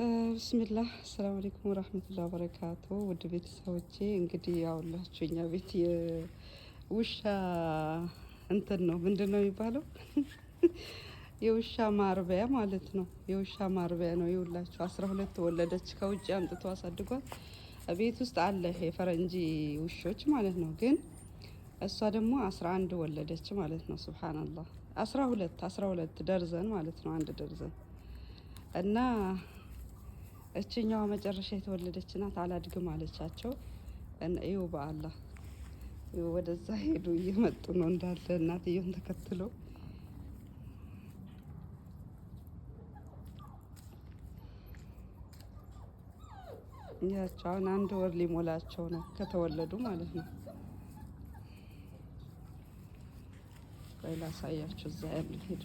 ብስሚላህ አሰላሙ አለይኩም ወራህመቱላሂ ወበረካቱ። ውድ ቤተሰቦቼ እንግዲህ ያውላችሁ እኛ ቤት የውሻ እንትን ነው ምንድን ነው የሚባለው? የውሻ ማርቢያ ማለት ነው። የውሻ ማርቢያ ነው። ይውላችሁ 12 ወለደች። ከውጭ አምጥቶ አሳድጓል። ቤት ውስጥ አለ የፈረንጂ ውሾች ማለት ነው። ግን እሷ ደግሞ 11 ወለደች ማለት ነው። ሱብሃንአላህ 12 ደርዘን ማለት ነው። አንድ ደርዘን እና እችኛዋ መጨረሻ የተወለደች ናት። አላድግም አለቻቸው። ይኸው በአላህ ወደዛ ሄዱ፣ እየመጡ ነው እንዳለ እናትየውን ተከትሎ። ያቸው አሁን 1 ወር ሊሞላቸው ነው ከተወለዱ ማለት ነው። ቆይ ላሳያችሁ፣ እዛ ያሉ ሄዱ።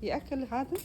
يأكل هذا